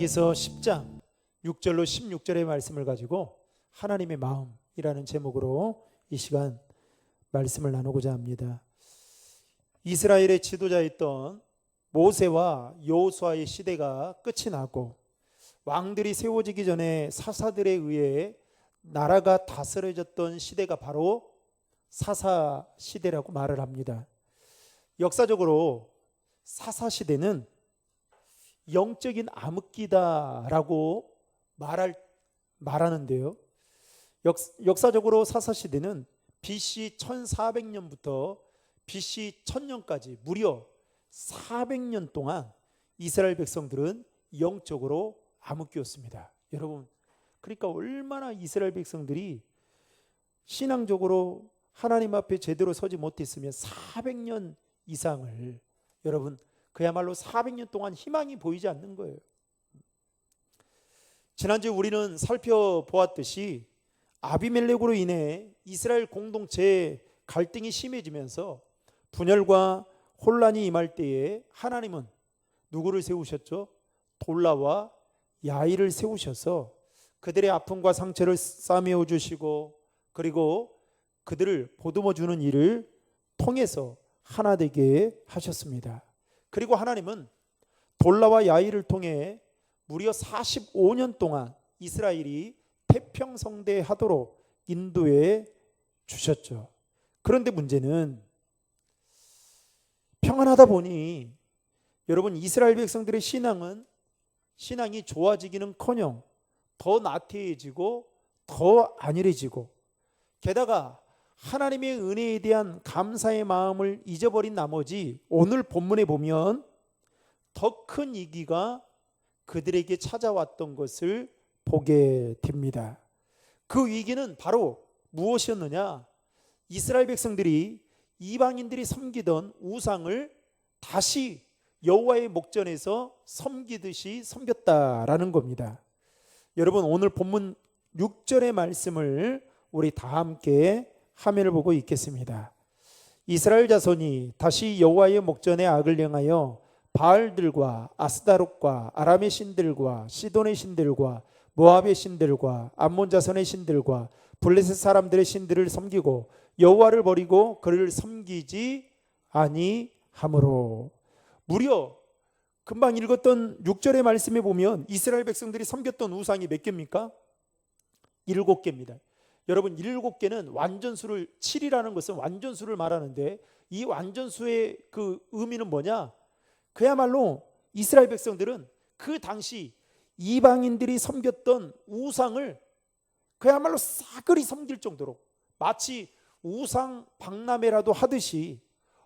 이사야기서 10장 6절로 16절의 말씀을 가지고 하나님의 마음이라는 제목으로 이 시간 말씀을 나누고자 합니다. 이스라엘의 지도자였던 모세와 여호수아의 시대가 끝이 나고 왕들이 세워지기 전에 사사들에 의해 나라가 다스려졌던 시대가 바로 사사 시대라고 말을 합니다. 역사적으로 사사 시대는 영적인 암흑기다라고 말하는데요. 역사적으로 사사 시대는 BC 1400년부터 BC 1000년까지 무려 400년 동안 이스라엘 백성들은 영적으로 암흑기였습니다. 여러분, 그러니까 얼마나 이스라엘 백성들이 신앙적으로 하나님 앞에 제대로 서지 못했으면 400년 이상을, 여러분, 그야말로 400년 동안 희망이 보이지 않는 거예요. 지난주에 우리는 살펴보았듯이 아비멜렉으로 인해 이스라엘 공동체의 갈등이 심해지면서 분열과 혼란이 임할 때에 하나님은 누구를 세우셨죠? 돌라와 야일을 세우셔서 그들의 아픔과 상처를 싸매어 주시고, 그리고 그들을 보듬어 주는 일을 통해서 하나 되게 하셨습니다. 그리고 하나님은 돌라와 야일을 통해 무려 45년 동안 이스라엘이 태평성대하도록 인도해 주셨죠. 그런데 문제는 평안하다 보니 여러분, 이스라엘 백성들의 신앙이 좋아지기는커녕 더 나태해지고 더 안일해지고, 게다가 하나님의 은혜에 대한 감사의 마음을 잊어버린 나머지 오늘 본문에 보면 더 큰 위기가 그들에게 찾아왔던 것을 보게 됩니다. 그 위기는 바로 무엇이었느냐? 이스라엘 백성들이 이방인들이 섬기던 우상을 다시 여호와의 목전에서 섬기듯이 섬겼다라는 겁니다. 여러분, 오늘 본문 6절의 말씀을 우리 다 함께 화면을 보고 읽겠습니다. 이스라엘 자손이 다시 여호와의 목전에 악을 행하여 바알들과 아스다롯과 아람의 신들과 시돈의 신들과 모압의 신들과 암몬 자손의 신들과 블레셋 사람들의 신들을 섬기고 여호와를 버리고 그를 섬기지 아니하므로. 무려 금방 읽었던 6절의 말씀에 보면 이스라엘 백성들이 섬겼던 우상이 몇 개입니까? 7개입니다. 여러분, 7개는 완전수를, 7이라는 것은 완전수를 말하는데 이 완전수의 그 의미는 뭐냐? 그야말로 이스라엘 백성들은 그 당시 이방인들이 섬겼던 우상을 그야말로 싸그리 섬길 정도로, 마치 우상 박람회라도 하듯이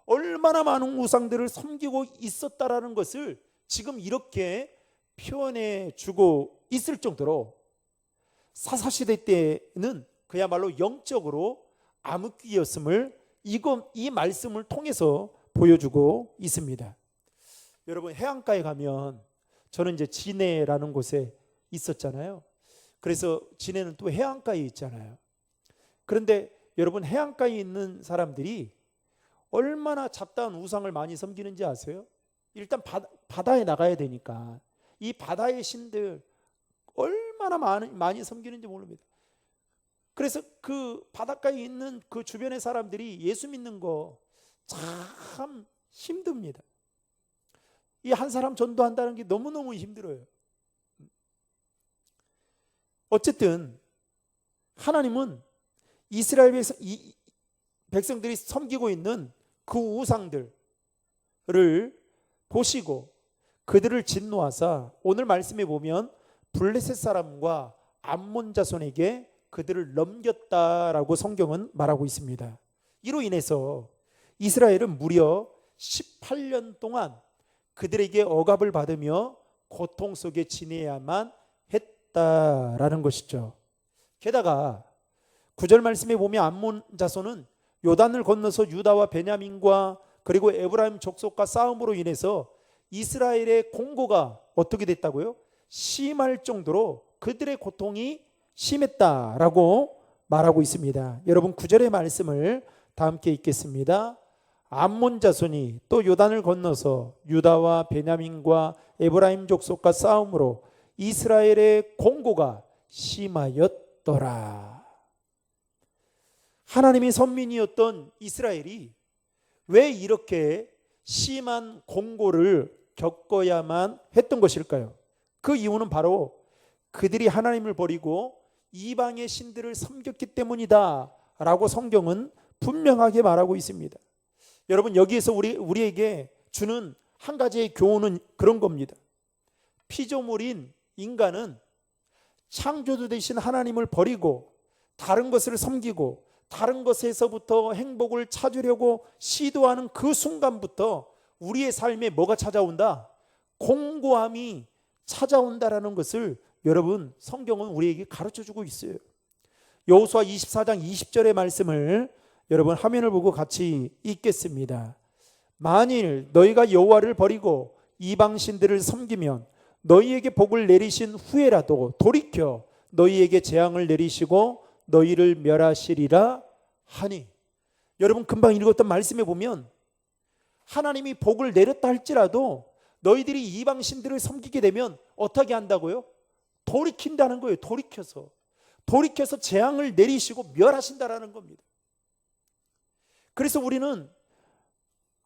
얼마나 많은 우상들을 섬기고 있었다라는 것을 지금 이렇게 표현해 주고 있을 정도로 사사시대 때는 그야말로 영적으로 암흑기였음을 이 말씀을 통해서 보여주고 있습니다. 여러분, 해안가에 가면, 저는 이제 진해라는 곳에 있었잖아요. 그래서 진해는 또 해안가에 있잖아요. 그런데 여러분, 해안가에 있는 사람들이 얼마나 잡다한 우상을 많이 섬기는지 아세요? 일단 바다에 나가야 되니까 이 바다의 신들 얼마나 많이 섬기는지 모릅니다. 그래서 그 바닷가에 있는 그 주변의 사람들이 예수 믿는 거 참 힘듭니다. 이 한 사람 전도한다는 게 너무너무 힘들어요. 어쨌든 하나님은 이스라엘 백성들이 섬기고 있는 그 우상들을 보시고 그들을 진노하사 오늘 말씀에 보면 블레셋 사람과 암몬 자손에게 그들을 넘겼다라고 성경은 말하고 있습니다. 이로 인해서 이스라엘은 무려 18년 동안 그들에게 억압을 받으며 고통 속에 지내야만 했다라는 것이죠. 게다가 9절 말씀에 보면 암몬 자손은 요단을 건너서 유다와 베냐민과 그리고 에브라임 족속과 싸움으로 인해서 이스라엘의 공고가 어떻게 됐다고요? 심할 정도로 그들의 고통이 심했다라고 말하고 있습니다. 여러분, 9절의 말씀을 다 함께 읽겠습니다. 암몬 자손이 또 요단을 건너서 유다와 베냐민과 에브라임 족속과 싸움으로 이스라엘의 공고가 심하였더라. 하나님의 선민이었던 이스라엘이 왜 이렇게 심한 공고를 겪어야만 했던 것일까요? 그 이유는 바로 그들이 하나님을 버리고 이방의 신들을 섬겼기 때문이다 라고 성경은 분명하게 말하고 있습니다. 여러분, 여기에서 우리에게 주는 한 가지의 교훈은 그런 겁니다. 피조물인 인간은 창조주 되신 하나님을 버리고 다른 것을 섬기고 다른 것에서부터 행복을 찾으려고 시도하는 그 순간부터 우리의 삶에 뭐가 찾아온다? 공고함이 찾아온다라는 것을 여러분, 성경은 우리에게 가르쳐주고 있어요. 여호수아 24장 20절의 말씀을 여러분 화면을 보고 같이 읽겠습니다. 만일 너희가 여호와를 버리고 이방 신들을 섬기면 너희에게 복을 내리신 후에라도 돌이켜 너희에게 재앙을 내리시고 너희를 멸하시리라 하니. 여러분, 금방 읽었던 말씀에 보면 하나님이 복을 내렸다 할지라도 너희들이 이방 신들을 섬기게 되면 어떻게 한다고요? 돌이킨다는 거예요. 돌이켜서 재앙을 내리시고 멸하신다라는 겁니다. 그래서 우리는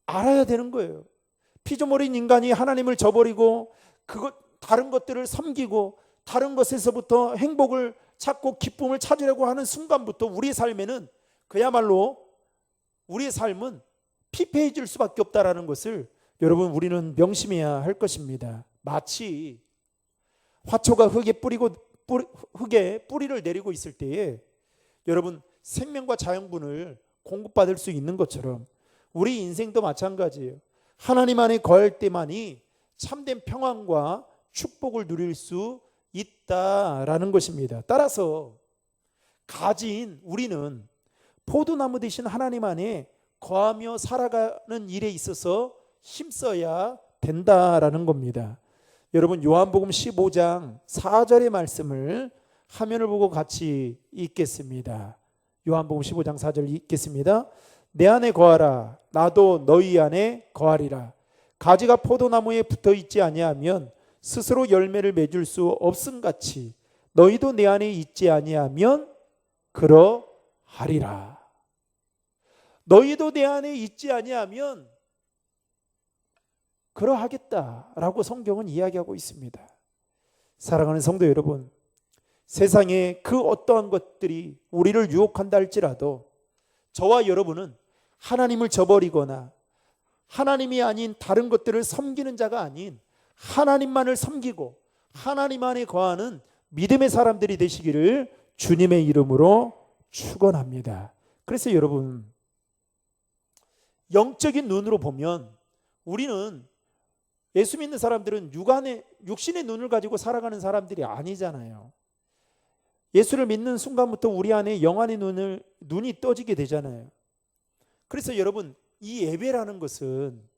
알아야 되는 거예요. 피조물인 인간이 하나님을 저버리고 다른 것들을 섬기고 다른 것에서부터 행복을 찾고 기쁨을 찾으려고 하는 순간부터 우리의 삶에는 그야말로 우리의 삶은 피폐해질 수밖에 없다라는 것을 여러분, 우리는 명심해야 할 것입니다. 마치 화초가 흙에 뿌리를 내리고 있을 때에 여러분, 생명과 자연분을 공급받을 수 있는 것처럼 우리 인생도 마찬가지예요. 하나님 안에 거할 때만이 참된 평안과 축복을 누릴 수 있다라는 것입니다. 따라서 가진 우리는 포도나무 되신 하나님 안에 거하며 살아가는 일에 있어서 힘써야 된다라는 겁니다. 여러분, 요한복음 15장 4절의 말씀을 화면을 보고 같이 읽겠습니다. 요한복음 15장 4절 읽겠습니다. 내 안에 거하라, 나도 너희 안에 거하리라. 가지가 포도나무에 붙어 있지 아니하면 스스로 열매를 맺을 수 없음같이 너희도 내 안에 있지 아니하면 그러하리라. 너희도 내 안에 있지 아니하면 그러하겠다라고 성경은 이야기하고 있습니다. 사랑하는 성도 여러분, 세상에 그 어떠한 것들이 우리를 유혹한다 할지라도 저와 여러분은 하나님을 저버리거나 하나님이 아닌 다른 것들을 섬기는 자가 아닌 하나님만을 섬기고 하나님 안에 거하는 믿음의 사람들이 되시기를 주님의 이름으로 축원합니다. 그래서 여러분, 영적인 눈으로 보면 우리는 예수 믿는 사람들은 육신의 눈을 가지고 살아가는 사람들이 아니잖아요. 예수를 믿는 순간부터 우리 안에 영안의 눈이 떠지게 되잖아요. 그래서 여러분, 이 예배라는 것은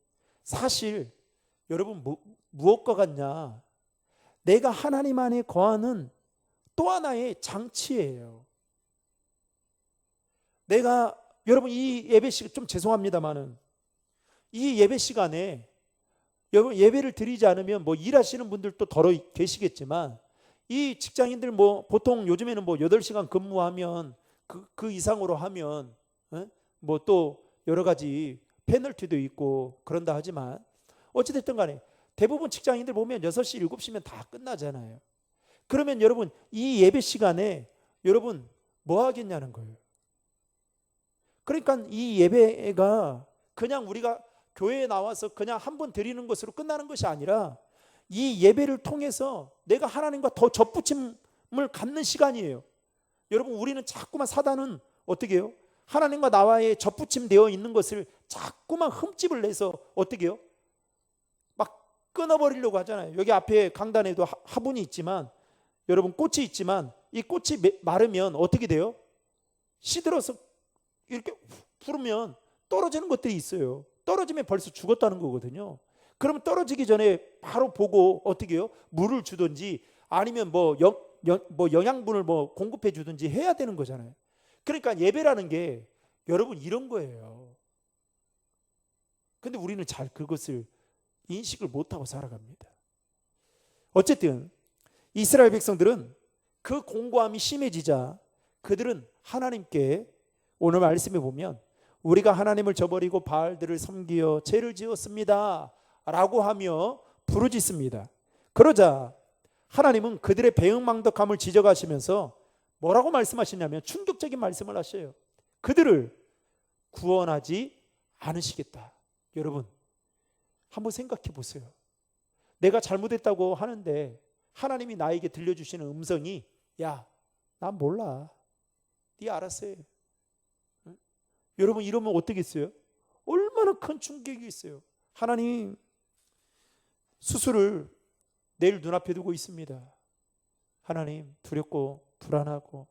사실 여러분 무엇과 같냐? 내가 하나님 안에 거하는 또 하나의 장치예요. 여러분, 이 예배 시간, 좀 죄송합니다만은 이 예배 시간에 여러분 예배를 드리지 않으면 일하시는 분들도 더러 계시겠지만 이 직장인들 보통 요즘에는 8시간 근무하면 그 이상으로 하면 또 여러 가지 페널티도 있고 그런다 하지만 어찌됐든 간에 대부분 직장인들 보면 6시, 7시면 다 끝나잖아요. 그러면 여러분, 이 예배 시간에 여러분 뭐 하겠냐는 거예요. 그러니까 이 예배가 그냥 우리가 교회에 나와서 그냥 한 번 드리는 것으로 끝나는 것이 아니라 이 예배를 통해서 내가 하나님과 더 접붙임을 갖는 시간이에요. 여러분, 우리는 자꾸만 사단은 어떻게 해요? 하나님과 나와의 접붙임 되어 있는 것을 자꾸만 흠집을 내서 어떻게 해요? 막 끊어버리려고 하잖아요. 여기 앞에 강단에도 화분이 있지만 여러분, 꽃이 있지만 이 꽃이 마르면 어떻게 돼요? 시들어서 이렇게 부르면 떨어지는 것들이 있어요. 떨어지면 벌써 죽었다는 거거든요. 그러면 떨어지기 전에 바로 보고 어떻게 해요? 물을 주든지 아니면 영양분을 공급해 주든지 해야 되는 거잖아요. 그러니까 예배라는 게 여러분 이런 거예요. 근데 우리는 잘 그것을 인식을 못하고 살아갑니다. 어쨌든 이스라엘 백성들은 그 공고함이 심해지자 그들은 하나님께, 오늘 말씀에 보면 우리가 하나님을 저버리고 바알들을 섬기어 죄를 지었습니다 라고 하며 부르짖습니다. 그러자 하나님은 그들의 배은망덕함을 지적하시면서 뭐라고 말씀하시냐면 충격적인 말씀을 하셔요. 그들을 구원하지 않으시겠다. 여러분, 한번 생각해 보세요. 내가 잘못했다고 하는데 하나님이 나에게 들려주시는 음성이, 야, 난 몰라, 네 알아서 해. 응? 여러분, 이러면 어떻겠어요? 얼마나 큰 충격이 있어요. 하나님, 수술을 내일 눈앞에 두고 있습니다. 하나님, 두렵고 불안하고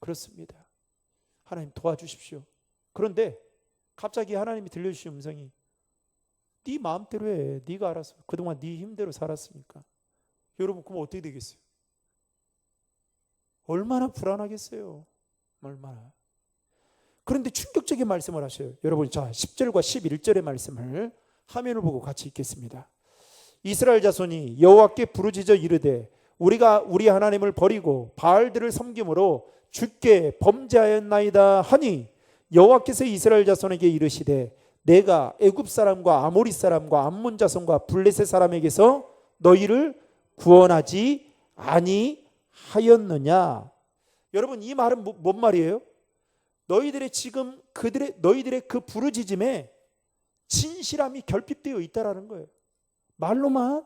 그렇습니다. 하나님 도와주십시오. 그런데 갑자기 하나님이 들려주신 음성이, 네 마음대로 해. 네가 알아서. 그동안 네 힘대로 살았으니까. 여러분, 그럼 어떻게 되겠어요? 얼마나 불안하겠어요. 얼마나. 그런데 충격적인 말씀을 하셔요. 여러분, 자 10절과 11절의 말씀을 화면을 보고 같이 읽겠습니다. 이스라엘 자손이 여호와께 부르짖어 이르되 우리가 우리 하나님을 버리고 바알들을 섬김으로 주께 범죄하였나이다 하니 여호와께서 이스라엘 자손에게 이르시되 내가 애굽 사람과 아모리 사람과 암몬 자손과 블레셋 사람에게서 너희를 구원하지 아니하였느냐. 여러분, 이 말은 뭔 말이에요? 너희들의 그 부르짖음에 진실함이 결핍되어 있다라는 거예요. 말로만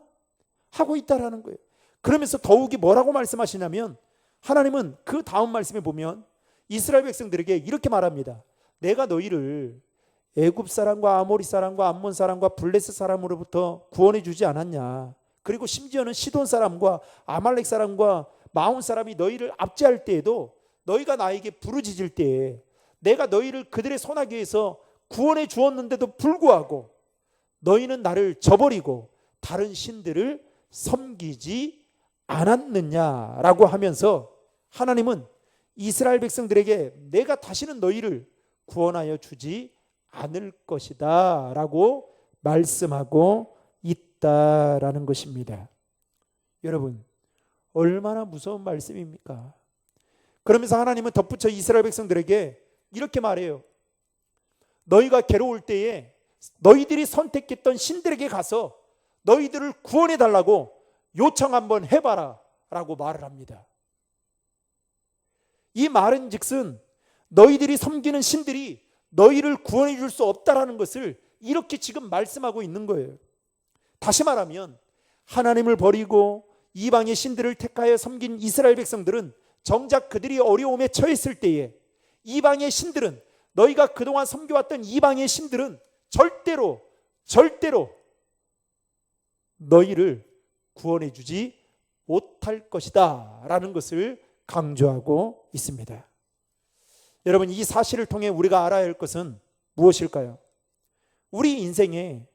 하고 있다라는 거예요. 그러면서 더욱이 뭐라고 말씀하시냐면 하나님은 그 다음 말씀에 보면 이스라엘 백성들에게 이렇게 말합니다. 내가 너희를 애굽 사람과 아모리 사람과 암몬 사람과 블레셋 사람으로부터 구원해 주지 않았냐. 그리고 심지어는 시돈 사람과 아말렉 사람과 마온 사람이 너희를 압제할 때에도 너희가 나에게 부르짖을 때에 내가 너희를 그들의 손아귀에서 구원해 주었는데도 불구하고 너희는 나를 저버리고 다른 신들을 섬기지 않았느냐라고 하면서 하나님은 이스라엘 백성들에게 내가 다시는 너희를 구원하여 주지 않을 것이다 라고 말씀하고 있다라는 것입니다. 여러분, 얼마나 무서운 말씀입니까? 그러면서 하나님은 덧붙여 이스라엘 백성들에게 이렇게 말해요. 너희가 괴로울 때에 너희들이 선택했던 신들에게 가서 너희들을 구원해 달라고 요청 한번 해봐라 라고 말을 합니다. 이 말은 즉슨 너희들이 섬기는 신들이 너희를 구원해 줄 수 없다라는 것을 이렇게 지금 말씀하고 있는 거예요. 다시 말하면 하나님을 버리고 이방의 신들을 택하여 섬긴 이스라엘 백성들은 정작 그들이 어려움에 처했을 때에 이방의 신들은, 너희가 그동안 섬겨왔던 이방의 신들은 절대로 너희를 구원해 주지 못할 것이다 라는 것을 강조하고 있습니다. 여러분, 이 사실을 통해 우리가 알아야 할 것은 무엇일까요? 우리 인생에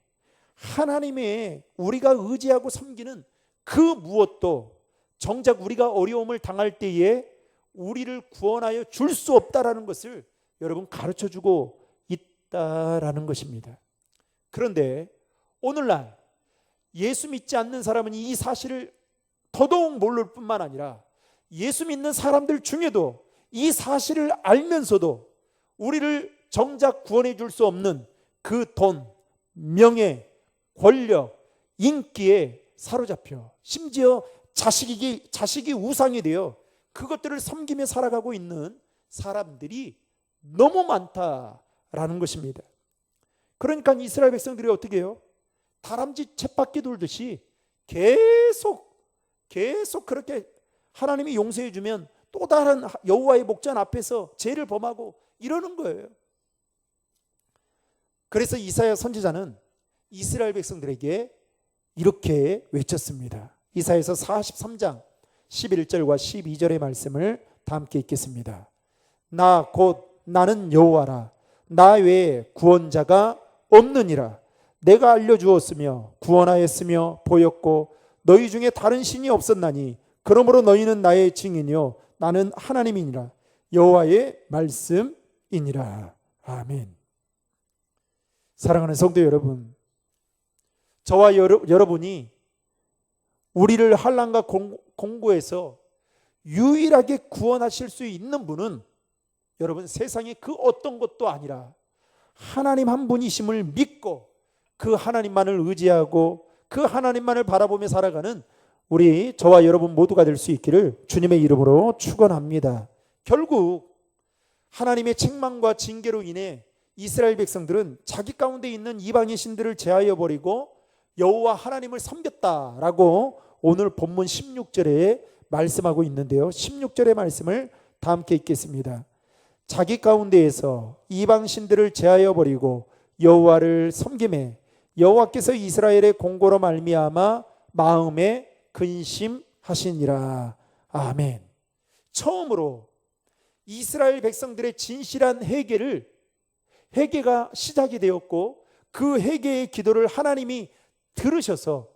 하나님의 우리가 의지하고 섬기는 그 무엇도 정작 우리가 어려움을 당할 때에 우리를 구원하여 줄 수 없다라는 것을 여러분 가르쳐주고 있다라는 것입니다. 그런데 오늘날 예수 믿지 않는 사람은 이 사실을 더더욱 모를 뿐만 아니라 예수 믿는 사람들 중에도 이 사실을 알면서도 우리를 정작 구원해 줄 수 없는 그 돈, 명예, 권력, 인기에 사로잡혀 심지어 자식이 우상이 되어 그것들을 섬기며 살아가고 있는 사람들이 너무 많다라는 것입니다. 그러니까 이스라엘 백성들이 어떻게 해요? 다람쥐 쳇바퀴 돌듯이 계속 그렇게 하나님이 용서해 주면 또 다른 여호와의 목전 앞에서 죄를 범하고 이러는 거예요. 그래서 이사야 선지자는 이스라엘 백성들에게 이렇게 외쳤습니다. 이사야서 43장 11절과 12절의 말씀을 다 함께 읽겠습니다. 나 곧 나는 여호와라. 나 외에 구원자가 없느니라. 내가 알려주었으며 구원하였으며 보였고 너희 중에 다른 신이 없었나니 그러므로 너희는 나의 증인이요 나는 하나님이니라. 여호와의 말씀이니라. 아멘. 사랑하는 성도 여러분, 저와 여러분이 우리를 환난과 공고에서 유일하게 구원하실 수 있는 분은 여러분 세상의 그 어떤 것도 아니라 하나님 한 분이심을 믿고 그 하나님만을 의지하고 그 하나님만을 바라보며 살아가는 우리 저와 여러분 모두가 될 수 있기를 주님의 이름으로 축원합니다. 결국 하나님의 책망과 징계로 인해 이스라엘 백성들은 자기 가운데 있는 이방의 신들을 제하여 버리고 여호와 하나님을 섬겼다라고 오늘 본문 16절에 말씀하고 있는데요. 16절의 말씀을 다 함께 읽겠습니다. 자기 가운데에서 이방 신들을 제하여 버리고 여호와를 섬기매 여호와께서 이스라엘의 공고로 말미암아 마음에 근심하시니라. 아멘. 처음으로 이스라엘 백성들의 진실한 회개가 시작이 되었고 그 회개의 기도를 하나님이 들으셔서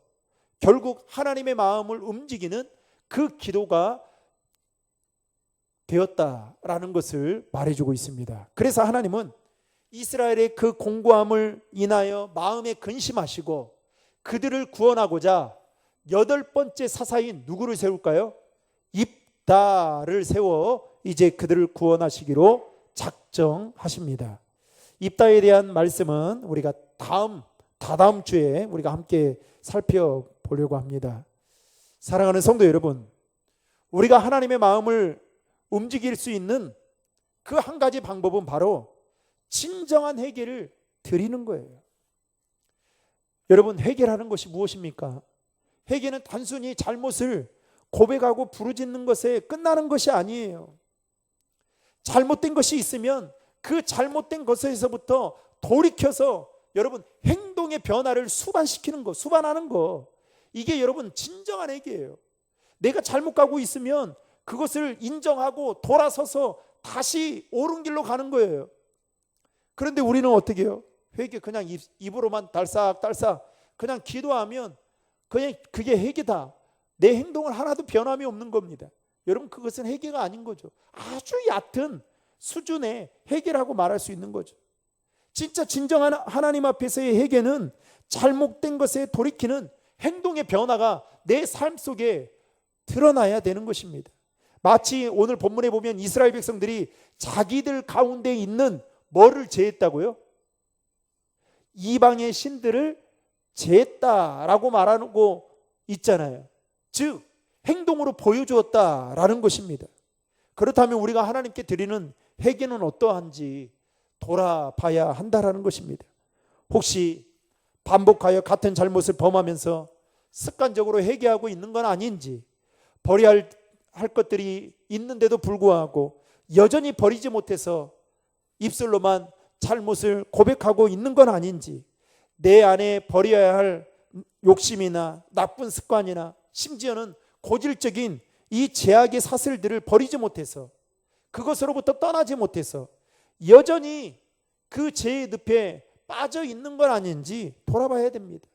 결국 하나님의 마음을 움직이는 그 기도가 되었다라는 것을 말해주고 있습니다. 그래서 하나님은 이스라엘의 그 공고함을 인하여 마음에 근심하시고 그들을 구원하고자 8번째 사사인 누구를 세울까요? 입다를 세워 이제 그들을 구원하시기로 작정하십니다. 입다에 대한 말씀은 우리가 다다음 주에 우리가 함께 살펴보려고 합니다. 사랑하는 성도 여러분, 우리가 하나님의 마음을 움직일 수 있는 그 한 가지 방법은 바로 진정한 회개를 드리는 거예요. 여러분, 회개라는 것이 무엇입니까? 회개는 단순히 잘못을 고백하고 부르짖는 것에 끝나는 것이 아니에요. 잘못된 것이 있으면 그 잘못된 것에서부터 돌이켜서 여러분 행동의 변화를 수반하는 거. 이게 여러분 진정한 회개예요. 내가 잘못 가고 있으면 그것을 인정하고 돌아서서 다시 옳은 길로 가는 거예요. 그런데 우리는 어떻게 해요? 회개 그냥 입으로만 달싹달싹 그냥 기도하면 그냥 그게 회개다. 내 행동은 하나도 변함이 없는 겁니다. 여러분 그것은 회개가 아닌 거죠. 아주 얕은 수준의 회개라고 말할 수 있는 거죠. 진짜 진정한 하나님 앞에서의 회개는 잘못된 것에 돌이키는 행동의 변화가 내 삶 속에 드러나야 되는 것입니다. 마치 오늘 본문에 보면 이스라엘 백성들이 자기들 가운데 있는 뭐를 제했다고요? 이방의 신들을 제했다라고 말하고 있잖아요. 즉 행동으로 보여주었다라는 것입니다. 그렇다면 우리가 하나님께 드리는 회개는 어떠한지 돌아봐야 한다라는 것입니다. 혹시 반복하여 같은 잘못을 범하면서 습관적으로 회개하고 있는 건 아닌지, 버려야 할 것들이 있는데도 불구하고 여전히 버리지 못해서 입술로만 잘못을 고백하고 있는 건 아닌지, 내 안에 버려야 할 욕심이나 나쁜 습관이나 심지어는 고질적인 이 죄악의 사슬들을 버리지 못해서 그것으로부터 떠나지 못해서 여전히 그 죄의 늪에 빠져 있는 건 아닌지 돌아봐야 됩니다.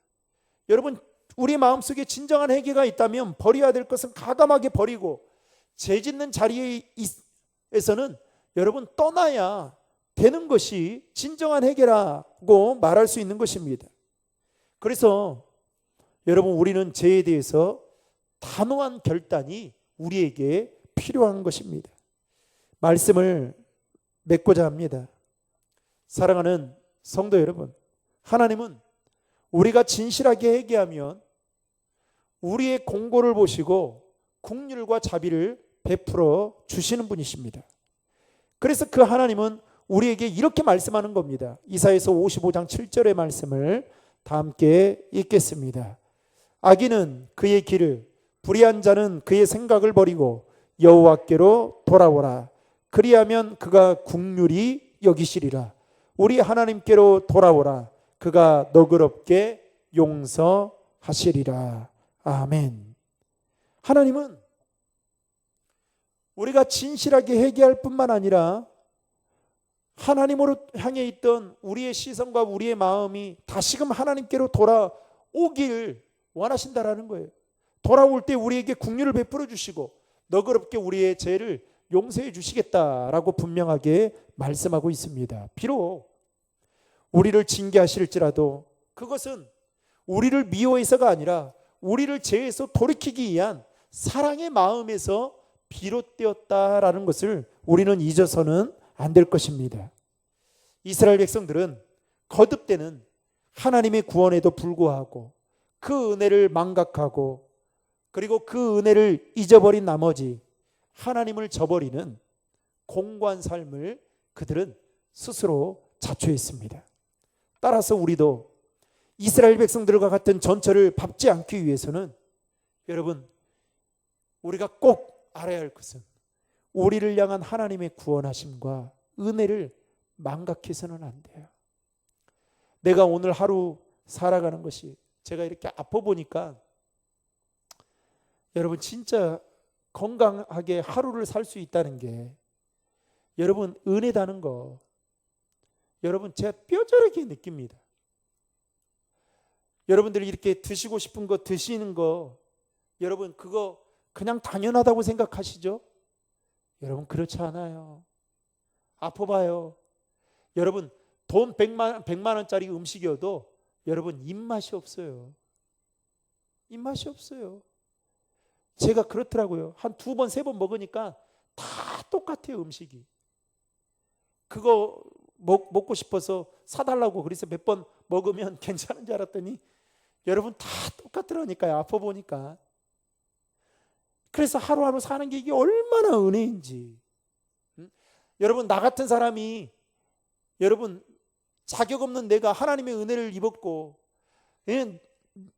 여러분 우리 마음속에 진정한 회개가 있다면 버려야 될 것은 가감하게 버리고 죄 짓는 자리에서는 여러분 떠나야 되는 것이 진정한 회개라고 말할 수 있는 것입니다. 그래서 여러분 우리는 죄에 대해서 단호한 결단이 우리에게 필요한 것입니다. 말씀을 맺고자 합니다. 사랑하는 성도 여러분, 하나님은 우리가 진실하게 회개하면 우리의 공고를 보시고 긍휼과 자비를 베풀어 주시는 분이십니다. 그래서 그 하나님은 우리에게 이렇게 말씀하는 겁니다. 이사야서 55장 7절의 말씀을 다 함께 읽겠습니다. 악인은 그의 길을, 불의한 자는 그의 생각을 버리고 여호와께로 돌아오라. 그리하면 그가 긍휼히 여기시리라. 우리 하나님께로 돌아오라. 그가 너그럽게 용서하시리라. 아멘. 하나님은 우리가 진실하게 회개할 뿐만 아니라 하나님으로 향해 있던 우리의 시선과 우리의 마음이 다시금 하나님께로 돌아오길 원하신다라는 거예요. 돌아올 때 우리에게 긍휼을 베풀어 주시고 너그럽게 우리의 죄를 용서해 주시겠다라고 분명하게 말씀하고 있습니다. 비록 우리를 징계하실지라도 그것은 우리를 미워해서가 아니라 우리를 죄에서 돌이키기 위한 사랑의 마음에서 비롯되었다라는 것을 우리는 잊어서는 안 될 것입니다. 이스라엘 백성들은 거듭되는 하나님의 구원에도 불구하고 그 은혜를 망각하고 그리고 그 은혜를 잊어버린 나머지 하나님을 저버리는 공고한 삶을 그들은 스스로 자초했습니다. 따라서 우리도 이스라엘 백성들과 같은 전철을 밟지 않기 위해서는 여러분, 우리가 꼭 알아야 할 것은 우리를 향한 하나님의 구원하심과 은혜를 망각해서는 안 돼요. 내가 오늘 하루 살아가는 것이, 제가 이렇게 아파 보니까 여러분 진짜 건강하게 하루를 살 수 있다는 게 여러분 은혜다는 거 여러분 제가 뼈저리게 느낍니다. 여러분들이 이렇게 드시고 싶은 거 드시는 거 여러분 그거 그냥 당연하다고 생각하시죠? 여러분 그렇지 않아요. 아파봐요. 여러분 돈 100만 원짜리 음식이어도 여러분 입맛이 없어요. 입맛이 없어요. 제가 그렇더라고요. 한 2번, 3번 먹으니까 다 똑같아요, 음식이. 그거 먹고 싶어서 사달라고 그래서 몇 번 먹으면 괜찮은 줄 알았더니 여러분 다 똑같더라니까요. 아파 보니까. 그래서 하루하루 사는 게 이게 얼마나 은혜인지. 여러분 나 같은 사람이 여러분 자격 없는 내가 하나님의 은혜를 입었고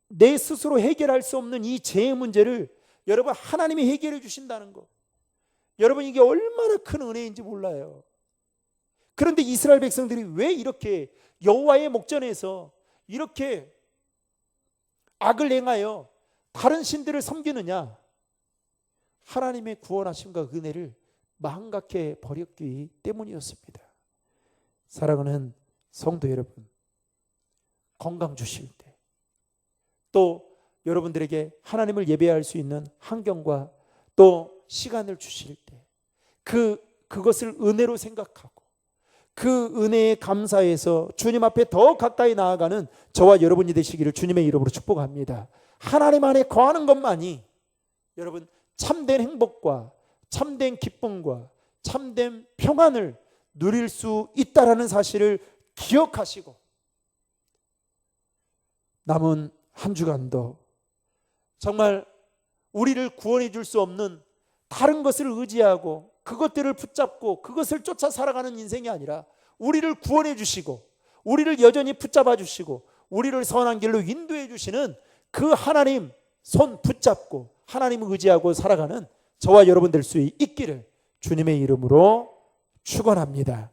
내 스스로 해결할 수 없는 이 죄의 문제를 여러분 하나님이 해결해 주신다는 거. 여러분 이게 얼마나 큰 은혜인지 몰라요. 그런데 이스라엘 백성들이 왜 이렇게 여호와의 목전에서 이렇게 악을 행하여 다른 신들을 섬기느냐? 하나님의 구원하심과 은혜를 망각해 버렸기 때문이었습니다. 사랑하는 성도 여러분, 건강 주실 때, 또 여러분들에게 하나님을 예배할 수 있는 환경과 또 시간을 주실 때 그것을 은혜로 생각하고 그 은혜에 감사해서 주님 앞에 더 가까이 나아가는 저와 여러분이 되시기를 주님의 이름으로 축복합니다. 하나님 안에 거하는 것만이 여러분 참된 행복과 참된 기쁨과 참된 평안을 누릴 수 있다라는 사실을 기억하시고 남은 한 주간도 정말 우리를 구원해 줄 수 없는 다른 것을 의지하고 그것들을 붙잡고 그것을 쫓아 살아가는 인생이 아니라 우리를 구원해 주시고 우리를 여전히 붙잡아 주시고 우리를 선한 길로 인도해 주시는 그 하나님 손 붙잡고 하나님을 의지하고 살아가는 저와 여러분 될 수 있기를 주님의 이름으로 축원합니다.